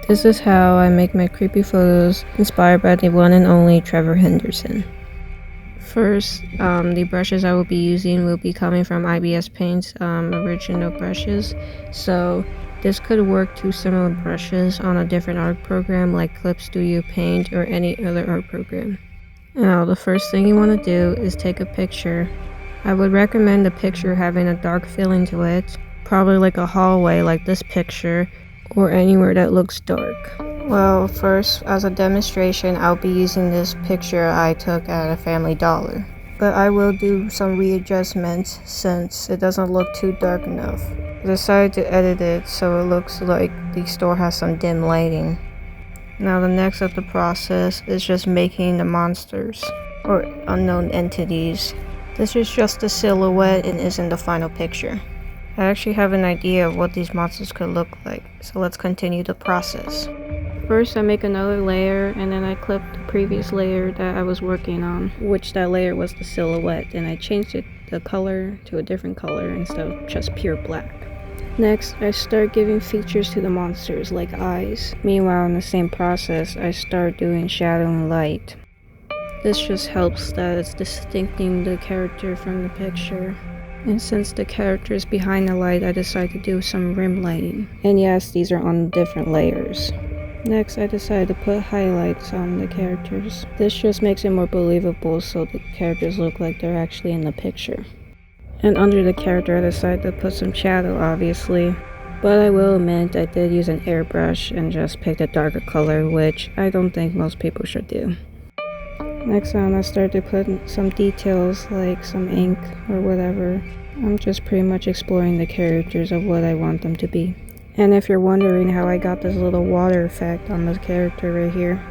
This is how I make my creepy photos inspired by the one and only Trevor Henderson. First, the brushes I will be using will be coming from IBS Paint's original brushes. So this could work to similar brushes on a different art program like Clip Studio Paint or any other art program. Now, the first thing you want to do is take a picture. I would recommend the picture having a dark feeling to it, probably like a hallway like this picture, or anywhere that looks dark. Well, first, as a demonstration, I'll be using this picture I took at a Family Dollar. But I will do some readjustments since it doesn't look too dark enough. I decided to edit it so it looks like the store has some dim lighting. Now the next of the process is just making the monsters, or unknown entities. This is just a silhouette and isn't the final picture. I actually have an idea of what these monsters could look like, so let's continue the process. First I make another layer and then I clip the previous layer that I was working on, which that layer was the silhouette, and I changed the color to a different color instead of just pure black. Next, I start giving features to the monsters, like eyes. Meanwhile, in the same process, I start doing shadow and light. This just helps that it's distincting the character from the picture. And since the character is behind the light, I decided to do some rim lighting. And yes, these are on different layers. Next, I decided to put highlights on the characters. This just makes it more believable so the characters look like they're actually in the picture. And under the character I decided to put some shadow, obviously. But I will admit I did use an airbrush and just picked a darker color, which I don't think most people should do. Next on, I started to put some details like some ink or whatever. I'm just pretty much exploring the characters of what I want them to be. And if you're wondering how I got this little water effect on this character right here,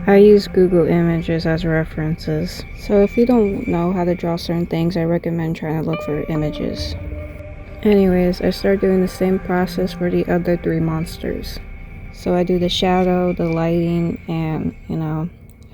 I use Google Images as references, so if you don't know how to draw certain things, I recommend trying to look for images. Anyways, I start doing the same process for the other three monsters. So I do the shadow, the lighting, and,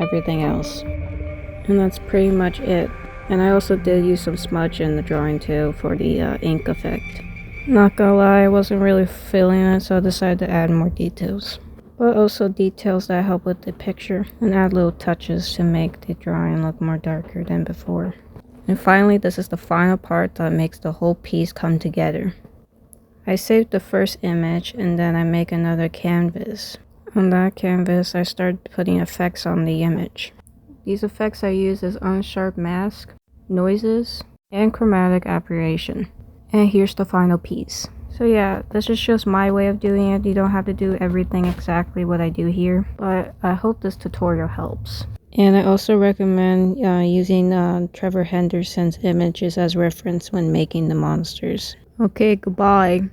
everything else. And that's pretty much it. And I also did use some smudge in the drawing too for the ink effect. Not gonna lie, I wasn't really feeling it, so I decided to add more details. But also details that help with the picture and add little touches to make the drawing look more darker than before. And finally, this is the final part that makes the whole piece come together. I saved the first image and then I make another canvas. On that canvas, I start putting effects on the image. These effects I use is unsharp mask, noises, and chromatic aberration. And here's the final piece. So yeah, this is just my way of doing it. You don't have to do everything exactly what I do here, but I hope this tutorial helps. And I also recommend using Trevor Henderson's images as reference when making the monsters. Okay, goodbye.